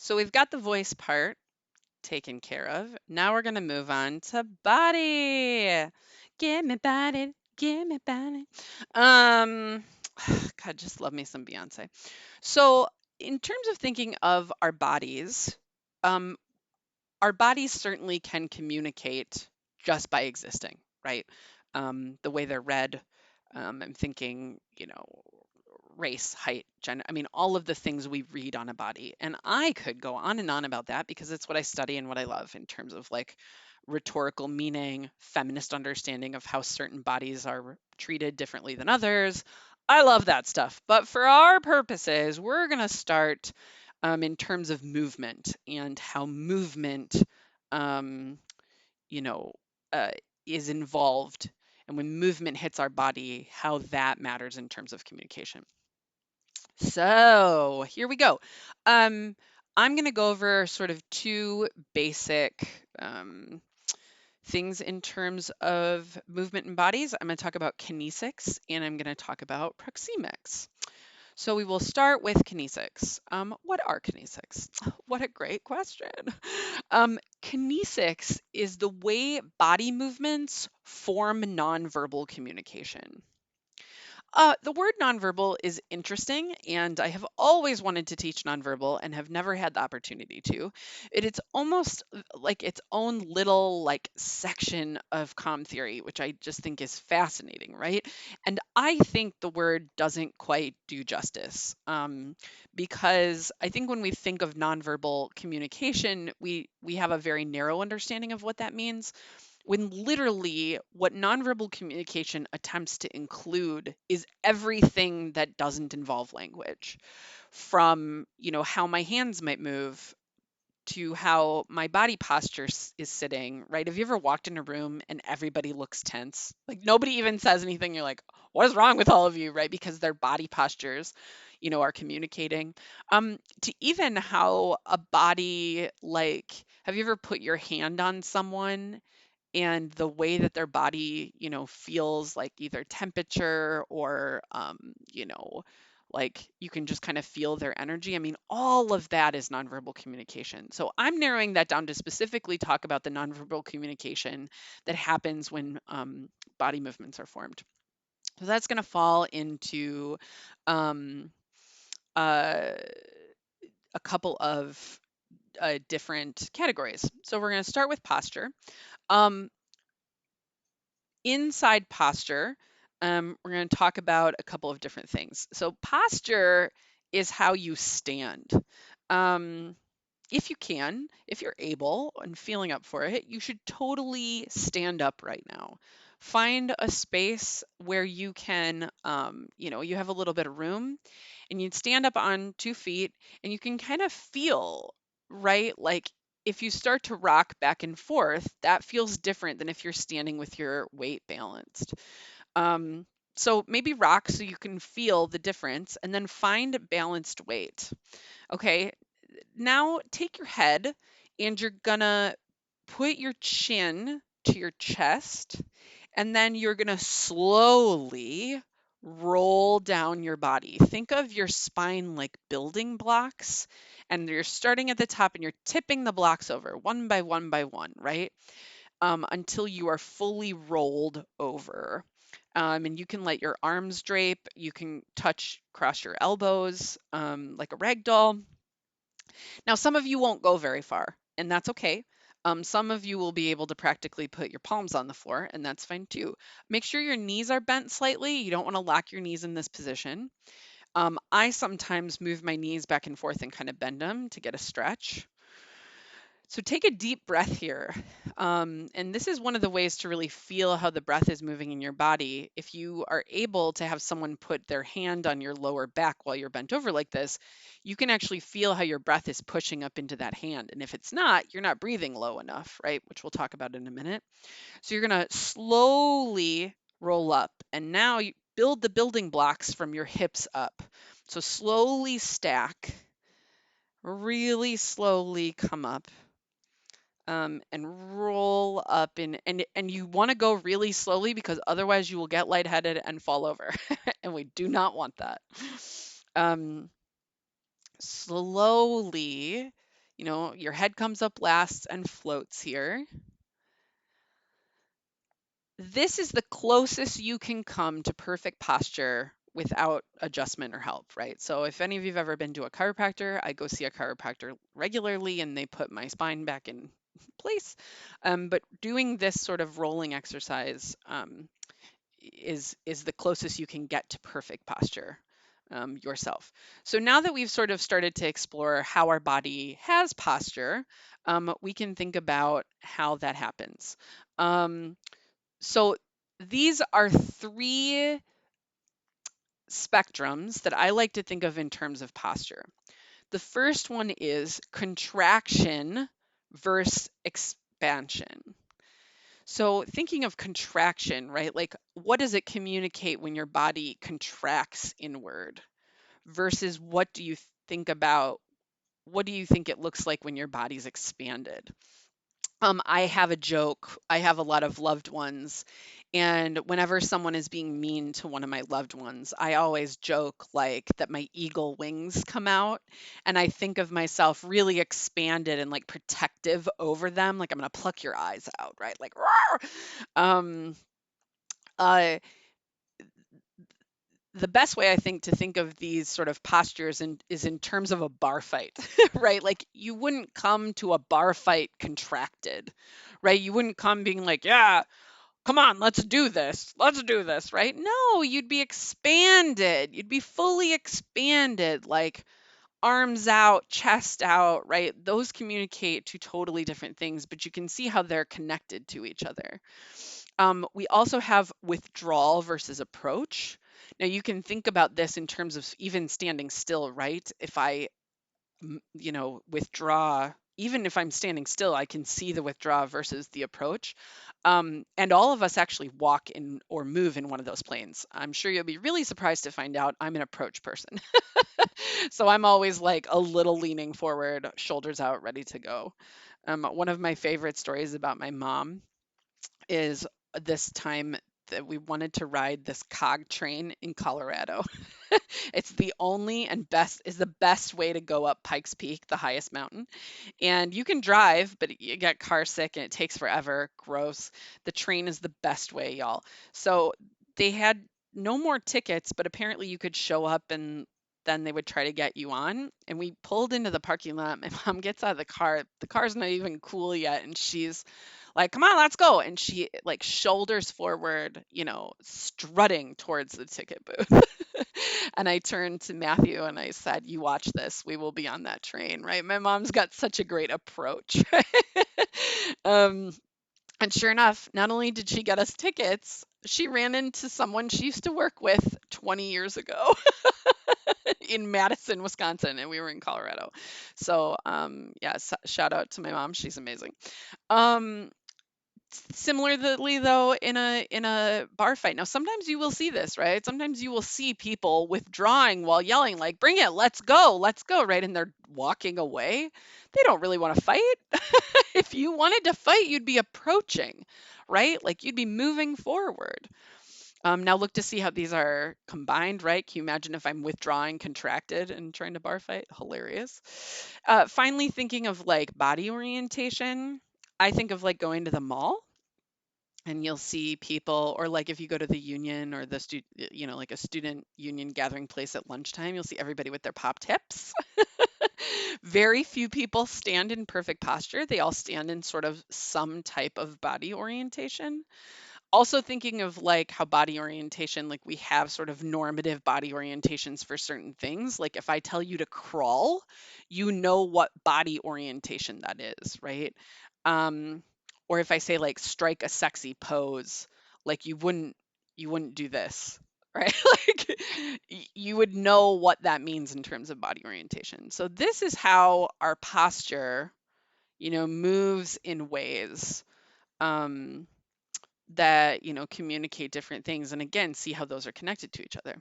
So we've got the voice part taken care of. Now we're going to move on to body. Give me body, give me body. Um, God, just love me some Beyonce. So, in terms of thinking of um, our bodies certainly can communicate just by existing, right? The way they're read, I'm thinking, race, height, gender. I mean, all of the things we read on a body. And I could go on and on about that because it's what I study and what I love in terms of like rhetorical meaning, feminist understanding of how certain bodies are treated differently than others. I love that stuff. But for our purposes, we're going to start in terms of movement and how movement, um, you know, uh, is involved. And when movement hits our body, how that matters in terms of communication. So here we go. Um, I'm going to go over sort of two basic things in terms of movement in bodies. I'm going to talk about kinesics and I'm going to talk about proxemics. So we will start with kinesics. What are kinesics? What a great question. Kinesics is the way body movements form nonverbal communication. The word nonverbal is interesting, and I have always wanted to teach nonverbal and have never had the opportunity to. It's almost like its own little like section of comm theory, which I just think is fascinating, right? And I think the word doesn't quite do justice, because I think when we think of nonverbal communication, we have a very narrow understanding of what that means when literally what nonverbal communication attempts to include is everything that doesn't involve language, from how my hands might move to how my body posture is sitting, right? Have you ever walked in a room and everybody looks tense, like nobody even says anything, you're like, what is wrong with all of you, right? Because their body postures are communicating. To even how a body, like, have you ever put your hand on someone and the way that their body, feels, like either temperature or, like you can just kind of feel their energy. I mean, all of that is nonverbal communication. So I'm narrowing that down to specifically talk about the nonverbal communication that happens when body movements are formed. So that's going to fall into um, uh, a couple of different categories. So we're going to start with posture. Um, Inside posture, we're going to talk about a couple of different things. So, posture is how you stand. Um, if you can, if you're able and feeling up for it, you should totally stand up right now. Find a space where you can, you have a little bit of room and you'd stand up on 2 feet and you can kind of feel, right? Like if you start to rock back and forth, that feels different than if you're standing with your weight balanced. Um, so maybe rock so you can feel the difference and then find balanced weight. Okay, now take your head and you're gonna put your chin to your chest, and then you're gonna slowly roll down your body. Think of your spine like building blocks, and you're starting at the top and you're tipping the blocks over one by one, right? Until you are fully rolled over. And you can let your arms drape. You can cross your elbows like a rag doll. Now, some of you won't go very far, and that's okay. Some of you will be able to practically put your palms on the floor, and that's fine too. Make sure your knees are bent slightly. You don't want to lock your knees in this position. I sometimes move my knees back and forth and kind of bend them to get a stretch. So take a deep breath here. And this is one of the ways to really feel how the breath is moving in your body. If you are able to have someone put their hand on your lower back while you're bent over like this, you can actually feel how your breath is pushing up into that hand. And if it's not, you're not breathing low enough, right? Which we'll talk about in a minute. So you're going to slowly roll up. And now you build the building blocks from your hips up. So slowly stack, really slowly come up, and roll up and you want to go really slowly because otherwise you will get lightheaded and fall over and we do not want that. um, Slowly Your head comes up last and floats here. This is the closest you can come to perfect posture without adjustment or help, right? So if any of you've ever been to a chiropractor, I go see a chiropractor regularly and they put my spine back in place. But doing this sort of rolling exercise is the closest you can get to perfect posture yourself. So now that we've sort of started to explore how our body has posture, we can think about how that happens. So these are three spectrums that I like to think of in terms of posture. The first one is contraction versus expansion. So thinking of contraction, right? Like what does it communicate when your body contracts inward versus what do you think it looks like when your body's expanded? I have a joke. I have a lot of loved ones, and whenever someone is being mean to one of my loved ones, I always joke like that my eagle wings come out, and I think of myself really expanded and like protective over them, like I'm gonna pluck your eyes out, right? Like, roar! Um, uh, the best way I think to think of these sort of postures is in terms of a bar fight, right? Like you wouldn't come to a bar fight contracted, right? You wouldn't come being like, yeah, come on, let's do this. Let's do this, right? No, you'd be expanded. You'd be fully expanded, like arms out, chest out, right? Those communicate to totally different things, but you can see how they're connected to each other. We also have withdrawal versus approach. Now, you can think about this in terms of even standing still, right? If I, withdraw, even if I'm standing still, I can see the withdraw versus the approach. And all of us actually walk in or move in one of those planes. I'm sure you'll be really surprised to find out I'm an approach person. So I'm always like a little leaning forward, shoulders out, ready to go. One of my favorite stories about my mom is this time that we wanted to ride this cog train in Colorado. It's the only and best way to go up Pikes Peak, the highest mountain. And you can drive, but you get car sick and it takes forever. Gross. The train is the best way, y'all. So they had no more tickets, but apparently you could show up and then they would try to get you on. And we pulled into the parking lot. My mom gets out of the car. The car's not even cool yet. And she's like, come on, let's go. And she like shoulders forward, strutting towards the ticket booth. And I turned to Matthew and I said, you watch this. We will be on that train, right? My mom's got such a great approach. um, and sure enough, not only did she get us tickets, she ran into someone she used to work with 20 years ago in Madison, Wisconsin, and we were in Colorado. So, yeah, shout out to my mom. She's amazing. Um, Similarly though, in a bar fight, now sometimes you will see this, right? Sometimes you will see people withdrawing while yelling like, bring it, let's go, right? And they're walking away. They don't really want to fight. If you wanted to fight, you'd be approaching, right? Like you'd be moving forward. Now look to see how these are combined, right? Can you imagine if I'm withdrawing, contracted, and trying to bar fight? Hilarious. Finally, thinking of like body orientation, I think of like going to the mall and you'll see people, or like if you go to the union or like a student union gathering place at lunchtime, you'll see everybody with their pop tips. Very few people stand in perfect posture. They all stand in sort of some type of body orientation. Also thinking of like how body orientation, like we have sort of normative body orientations for certain things. Like if I tell you to crawl, you know what body orientation that is, right? Um, or if I say like strike a sexy pose, like you wouldn't do this, right? Like you would know what that means in terms of body orientation. So this is how our posture, moves in ways. Um, that communicate different things, and again see how those are connected to each other.